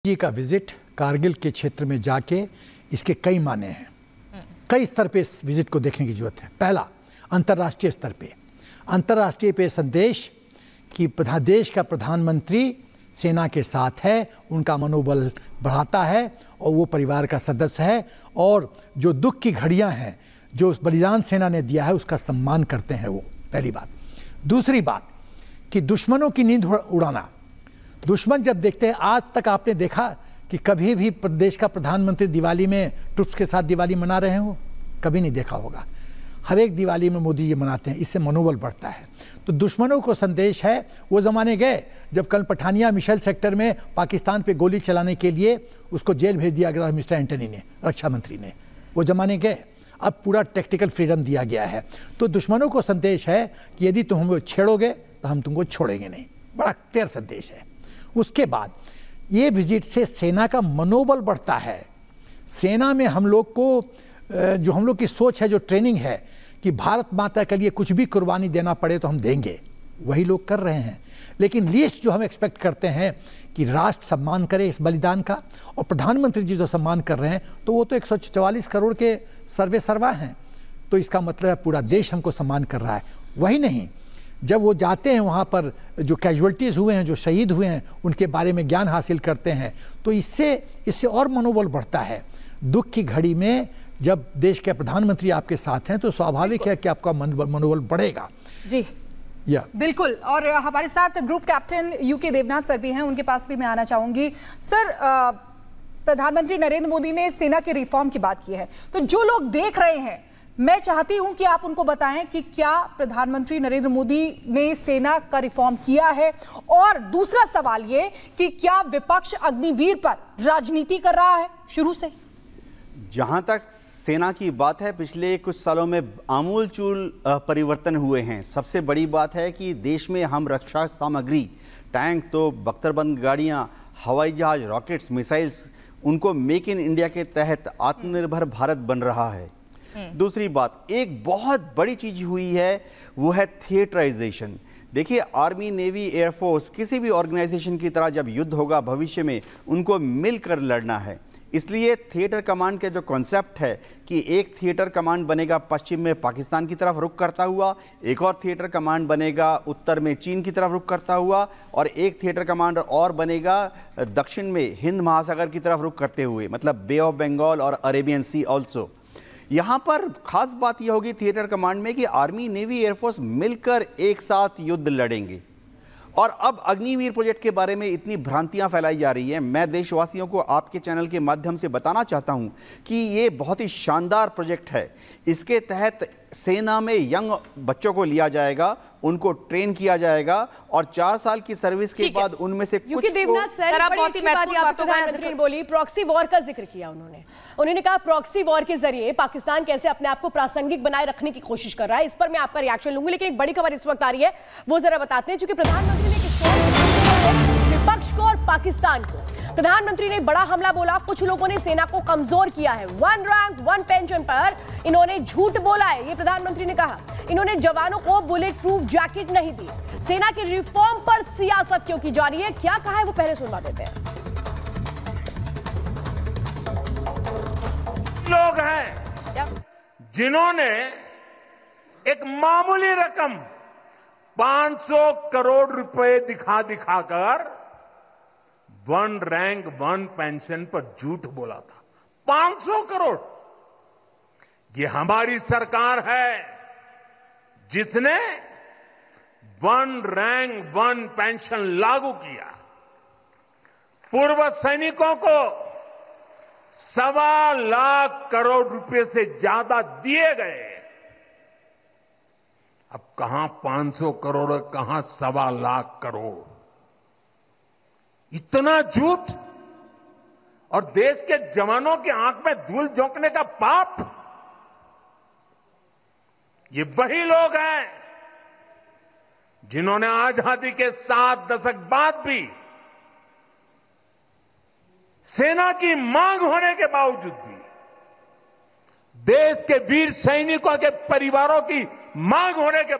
जी का विजिट कारगिल के क्षेत्र में जाके इसके कई माने हैं। कई स्तर पे इस विजिट को देखने की जरूरत है। पहला, अंतर्राष्ट्रीय स्तर पे, अंतर्राष्ट्रीय पे संदेश कि देश का प्रधानमंत्री सेना के साथ है, उनका मनोबल बढ़ाता है और वो परिवार का सदस्य है और जो दुख की घड़ियां हैं, जो उस बलिदान सेना ने दिया है, उसका सम्मान करते हैं वो। पहली बात। दूसरी बात कि दुश्मनों की नींद उड़ाना। दुश्मन जब देखते हैं, आज तक आपने देखा कि कभी भी प्रदेश का प्रधानमंत्री दिवाली में ट्रुप्स के साथ दिवाली मना रहे हो? कभी नहीं देखा होगा। हर एक दिवाली में मोदी जी मनाते हैं, इससे मनोबल बढ़ता है। तो दुश्मनों को संदेश है, वो ज़माने गए जब कल पठानिया मिशेल सेक्टर में पाकिस्तान पे गोली चलाने के लिए उसको जेल भेज दिया गया मिस्टर एंटनी ने, रक्षा मंत्री ने। वो ज़माने गए, अब पूरा टेक्टिकल फ्रीडम दिया गया है। तो दुश्मनों को संदेश है कि यदि तुम हमें छेड़ोगे तो हम तुमको छोड़ेंगे नहीं। बड़ा क्लियर संदेश है। उसके बाद ये विजिट से सेना का मनोबल बढ़ता है। सेना में हम लोग को जो हम लोग की सोच है, जो ट्रेनिंग है कि भारत माता के लिए कुछ भी कुर्बानी देना पड़े तो हम देंगे, वही लोग कर रहे हैं। लेकिन लीस्ट जो हम एक्सपेक्ट करते हैं कि राष्ट्र सम्मान करे इस बलिदान का, और प्रधानमंत्री जी जो सम्मान कर रहे हैं, तो वो तो 144 करोड़ के सर्वे सर्वा हैं। तो इसका मतलब है पूरा देश हमको सम्मान कर रहा है। वही नहीं, जब वो जाते हैं वहाँ पर, जो कैजुअल्टीज़ हुए हैं, जो शहीद हुए हैं, उनके बारे में ज्ञान हासिल करते हैं, तो इससे और मनोबल बढ़ता है। दुख की घड़ी में जब देश के प्रधानमंत्री आपके साथ हैं तो स्वाभाविक है कि आपका मनोबल बढ़ेगा। जी बिल्कुल। और हमारे साथ group captain UK Devnath sir भी हैं, उनके पास भी मैं आना चाहूंगी। सर, प्रधानमंत्री नरेंद्र मोदी ने सेना के रिफॉर्म की बात की है, तो जो लोग देख रहे हैं, मैं चाहती हूं कि आप उनको बताएं कि क्या प्रधानमंत्री नरेंद्र मोदी ने सेना का रिफॉर्म किया है। और दूसरा सवाल ये कि क्या विपक्ष अग्निवीर पर राजनीति कर रहा है शुरू से? जहां तक सेना की बात है, पिछले कुछ सालों में आमूलचूल परिवर्तन हुए हैं। सबसे बड़ी बात है कि देश में हम रक्षा सामग्री, टैंक तो बख्तरबंद गाड़ियां, हवाई जहाज, रॉकेट्स, मिसाइल्स, उनको मेक इन इंडिया के तहत आत्मनिर्भर भारत बन रहा है। दूसरी बात, एक बहुत बड़ी चीज हुई है, वो है थिएटराइजेशन। देखिए, आर्मी, नेवी, एयरफोर्स, किसी भी ऑर्गेनाइजेशन की तरह जब युद्ध होगा भविष्य में, उनको मिलकर लड़ना है। इसलिए थिएटर कमांड के जो कॉन्सेप्ट है कि एक थिएटर कमांड बनेगा पश्चिम में पाकिस्तान की तरफ रुख करता हुआ, एक और थिएटर कमांड बनेगा उत्तर में चीन की तरफ रुख करता हुआ, और एक थिएटर कमांड और बनेगा दक्षिण में हिंद महासागर की तरफ रुख करते हुए, मतलब बे ऑफ बंगाल और अरेबियन सी ऑल्सो। यहाँ पर खास बात यह होगी थिएटर कमांड में कि आर्मी, नेवी, एयरफोर्स मिलकर एक साथ युद्ध लड़ेंगे। और अब अग्निवीर प्रोजेक्ट के बारे में इतनी भ्रांतियां फैलाई जा रही हैं, मैं देशवासियों को आपके चैनल के माध्यम से बताना चाहता हूं कि ये बहुत ही शानदार प्रोजेक्ट है। इसके तहत सेना में यंग बच्चों को लिया जाएगा, उनको ट्रेन किया जाएगा, और 4 साल की सर्विस के बाद उनमें से कुछ प्रधानमंत्री बोली, प्रॉक्सी वॉर का जिक्र किया उन्होंने कहा प्रॉक्सी वॉर के जरिए पाकिस्तान कैसे अपने आप को प्रासंगिक बनाए रखने की कोशिश कर रहा है। इस पर मैं आपका रिएक्शन लूंगी, लेकिन एक बड़ी खबर इस वक्त आ रही है, वो जरा बताते हैं। क्योंकि प्रधानमंत्री ने विपक्ष को और पाकिस्तान को, प्रधानमंत्री ने बड़ा हमला बोला। कुछ लोगों ने सेना को कमजोर किया है, 1 रैंक 1 पेंशन पर इन्होंने झूठ बोला है, ये प्रधानमंत्री ने कहा। इन्होंने जवानों को बुलेट प्रूफ जैकेट नहीं दी। सेना के रिफॉर्म पर सियासत क्यों की जा रही है, क्या कहा है, वो पहले सुनवा देते हैं। लोग हैं जिन्होंने एक मामूली रकम 500 करोड़ रुपए दिखाकर 1 रैंक 1 पेंशन पर झूठ बोला था। 500 करोड़। ये हमारी सरकार है जिसने 1 रैंक 1 पेंशन लागू किया। पूर्व सैनिकों को 1.25 लाख करोड़ रुपए से ज्यादा दिए गए। अब कहां 500 करोड़, कहां 1.25 लाख करोड़। इतना झूठ, और देश के जवानों की आंख में धूल झोंकने का पाप। ये वही लोग हैं जिन्होंने आजादी के 7 दशक बाद भी सेना की मांग होने के बावजूद भी, देश के वीर सैनिकों के परिवारों की मांग होने के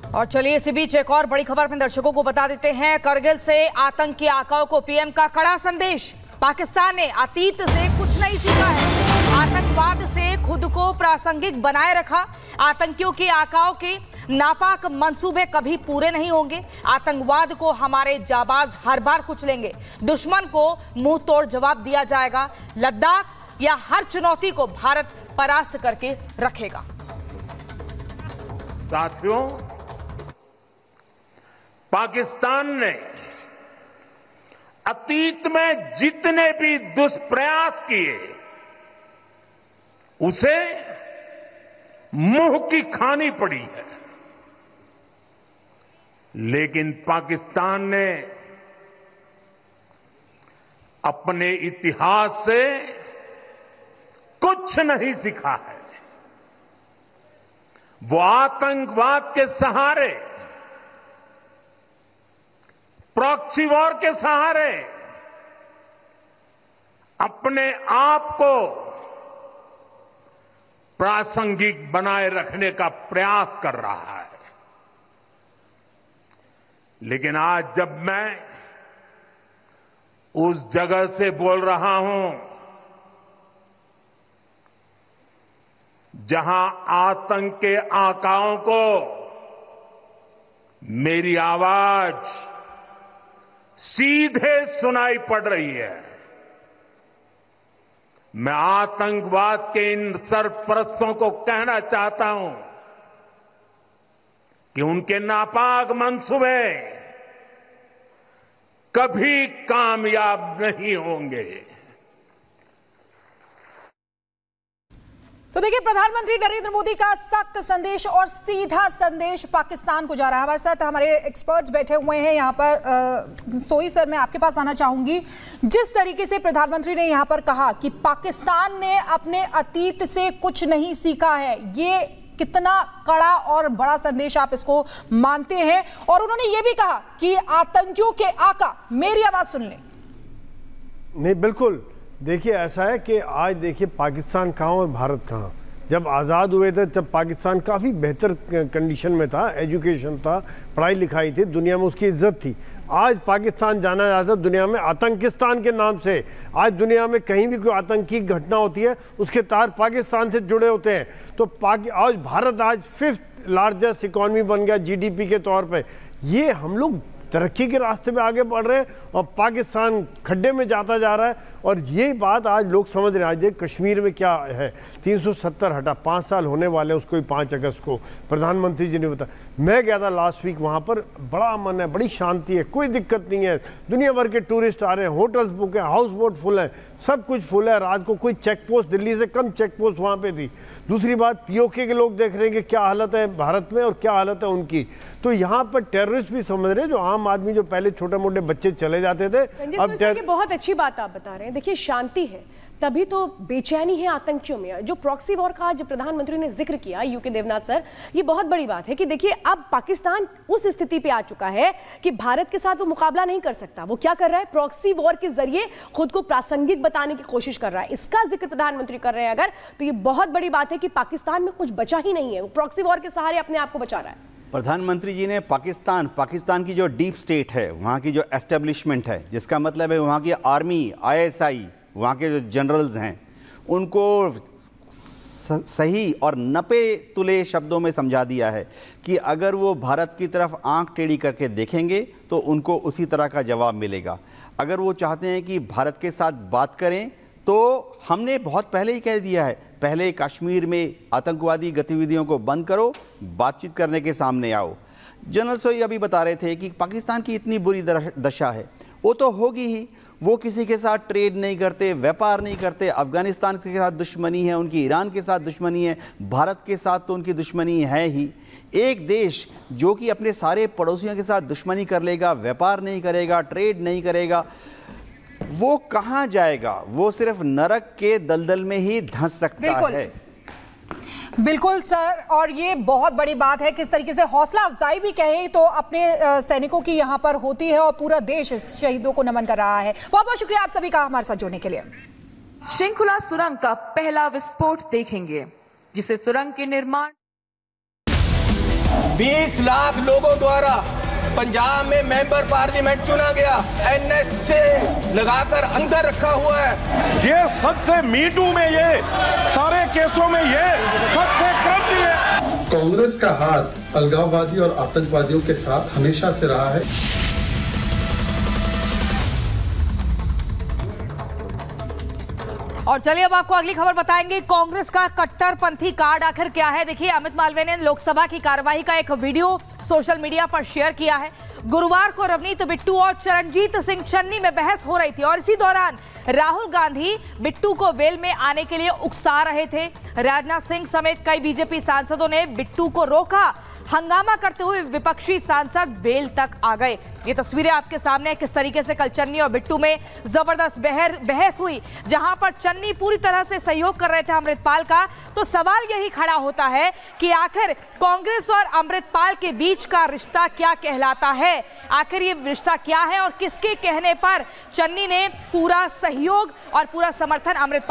और चलिए इसी बीच एक और बड़ी खबर अपने दर्शकों को बता देते हैं। करगिल से आतंकी आकाओं को पीएम का कड़ा संदेश। पाकिस्तान ने अतीत से कुछ नहीं सीखा है, आतंकवाद से खुद को प्रासंगिक बनाए रखा। आतंकियों के आकाओं के नापाक मंसूबे कभी पूरे नहीं होंगे। आतंकवाद को हमारे जाबाज हर बार कुचलेंगे, दुश्मन को मुंह तोड़ जवाब दिया जाएगा। लद्दाख या हर चुनौती को भारत परास्त करके रखेगा। साथियों, पाकिस्तान ने अतीत में जितने भी दुष्प्रयास किए उसे मुंह की खानी पड़ी है, लेकिन पाकिस्तान ने अपने इतिहास से कुछ नहीं सीखा है। वो आतंकवाद के सहारे, प्रॉक्सी वॉर के सहारे अपने आप को प्रासंगिक बनाए रखने का प्रयास कर रहा है। लेकिन आज जब मैं उस जगह से बोल रहा हूं जहां आतंक के आकाओं को मेरी आवाज सीधे सुनाई पड़ रही है, मैं आतंकवाद के इन सरपरस्तों को कहना चाहता हूं कि उनके नापाक मंसूबे कभी कामयाब नहीं होंगे। तो देखिए, प्रधानमंत्री नरेंद्र मोदी का सख्त संदेश और सीधा संदेश पाकिस्तान को जा रहा है। हमारे साथ हमारे एक्सपर्ट्स बैठे हुए हैं यहाँ पर। सोई सर, मैं आपके पास आना चाहूंगी। जिस तरीके से प्रधानमंत्री ने यहाँ पर कहा कि पाकिस्तान ने अपने अतीत से कुछ नहीं सीखा है, ये कितना कड़ा और बड़ा संदेश आप इसको मानते हैं? और उन्होंने ये भी कहा कि आतंकियों के आका, मेरी आवाज सुन लें। नहीं, बिल्कुल। देखिए, ऐसा है कि आज देखिए पाकिस्तान कहाँ और भारत कहाँ। जब आज़ाद हुए थे तब पाकिस्तान काफ़ी बेहतर कंडीशन में था, एजुकेशन था, पढ़ाई लिखाई थी, दुनिया में उसकी इज्जत थी। आज पाकिस्तान जाना जाता है दुनिया में आतंकिस्तान के नाम से। आज दुनिया में कहीं भी कोई आतंकी घटना होती है उसके तार पाकिस्तान से जुड़े होते हैं। तो आज भारत आज 5th लार्जेस्ट इकॉनमी बन गया जीडीपी के तौर पे। ये हम लोग तरक्की के रास्ते पे आगे बढ़ रहे हैं और पाकिस्तान खड्डे में जाता जा रहा है। और ये बात आज लोग समझ रहे हैं। आज देख कश्मीर में क्या है, 370 हटा, 5 साल होने वाले उसको ही 5 अगस्त को प्रधानमंत्री जी ने बताया। मैं गया था लास्ट वीक, वहाँ पर बड़ा अमन है, बड़ी शांति है, कोई दिक्कत नहीं है। दुनिया भर के टूरिस्ट आ रहे हैं, होटल्स बुक है, हाउस बोट फुल है, सब कुछ फुल है। रात को कोई चेक पोस्ट, दिल्ली से कम चेक पोस्ट वहाँ पे थी। दूसरी बात, पीओके के लोग देख रहे हैं कि क्या हालत है भारत में और क्या हालत है उनकी। तो यहाँ पर टेररिस्ट भी समझ रहे हैं, जो आम आदमी, जो पहले छोटे मोटे बच्चे चले जाते थे, अब बहुत अच्छी बात आप बता रहे हैं। देखिए, शांति है तभी तो बेचैनी है आतंकियों में। जो प्रॉक्सी वॉर का आज प्रधानमंत्री ने जिक्र किया, यूके देवनाथ सर, ये बहुत बड़ी बात है कि देखिए अब पाकिस्तान उस स्थिति पे आ चुका है कि भारत के साथ वो मुकाबला नहीं कर सकता। वो क्या कर रहा है? प्रॉक्सी वॉर के जरिए खुद को प्रासंगिक बताने की कोशिश कर रहा है। इसका जिक्र प्रधानमंत्री कर रहे हैं अगर, तो ये बहुत बड़ी बात है कि पाकिस्तान में कुछ बचा ही नहीं है। वो प्रॉक्सी वॉर के सहारे अपने आप को बचा रहा है। प्रधानमंत्री जी ने पाकिस्तान की जो डीप स्टेट है, वहाँ की जो एस्टेब्लिशमेंट है, जिसका मतलब है वहाँ की आर्मी, ISI, वहाँ के जो जनरल्स हैं, उनको सही और नपे तुले शब्दों में समझा दिया है कि अगर वो भारत की तरफ आंख टेढ़ी करके देखेंगे तो उनको उसी तरह का जवाब मिलेगा। अगर वो चाहते हैं कि भारत के साथ बात करें तो हमने बहुत पहले ही कह दिया है, पहले कश्मीर में आतंकवादी गतिविधियों को बंद करो, बातचीत करने के सामने आओ। जनरल सोई अभी बता रहे थे कि पाकिस्तान की इतनी बुरी दशा है, वो तो होगी ही। वो किसी के साथ ट्रेड नहीं करते, व्यापार नहीं करते। अफगानिस्तान के साथ दुश्मनी है उनकी, ईरान के साथ दुश्मनी है, भारत के साथ तो उनकी दुश्मनी है ही। एक देश जो कि अपने सारे पड़ोसियों के साथ दुश्मनी कर लेगा, व्यापार नहीं करेगा, ट्रेड नहीं करेगा, वो कहाँ जाएगा? वो सिर्फ नरक के दलदल में ही धंस सकता है। बिल्कुल सर, और ये बहुत बड़ी बात है। किस तरीके से हौसला अफजाई भी कहे तो अपने सैनिकों की यहाँ पर होती है और पूरा देश शहीदों को नमन कर रहा है। बहुत बहुत शुक्रिया आप सभी का हमारे साथ जुड़ने के लिए। शृंखला सुरंग का पहला विस्फोट देखेंगे, जिसे सुरंग के निर्माण 20 लाख लोगों द्वारा पंजाब में मेंबर पार्लियामेंट चुना गया, एनएस से लगाकर अंदर रखा हुआ है। ये सबसे मीटू में, ये सारे केसों में ये सबसे क्रम है। कांग्रेस का हाथ अलगाववादी और आतंकवादियों के साथ हमेशा से रहा है। और चलिए अब आपको अगली खबर बताएंगे। कांग्रेस का कट्टरपंथी कार्ड आखिर क्या है? देखिए, अमित मालवीय ने लोकसभा की कार्यवाही का एक वीडियो सोशल मीडिया पर शेयर किया है। गुरुवार को रवनीत बिट्टू और चरणजीत सिंह चन्नी में बहस हो रही थी और इसी दौरान राहुल गांधी बिट्टू को वेल में आने के लिए उकसा रहे थे। राजनाथ सिंह समेत कई बीजेपी सांसदों ने बिट्टू को रोका। हंगामा करते हुए विपक्षी सांसद वेल तक आ गए। ये तस्वीरें आपके सामने किस तरीके से कल चन्नी और बिट्टू में जबरदस्त बहस हुई, जहां पर चन्नी पूरी तरह से सहयोग कर रहे थे अमृतपाल का। तो सवाल यही खड़ा होता है कि आखिर कांग्रेस और अमृतपाल के बीच का रिश्ता क्या कहलाता है? आखिर ये रिश्ता क्या है और किसके कहने पर चन्नी ने पूरा सहयोग और पूरा समर्थन अमृतपाल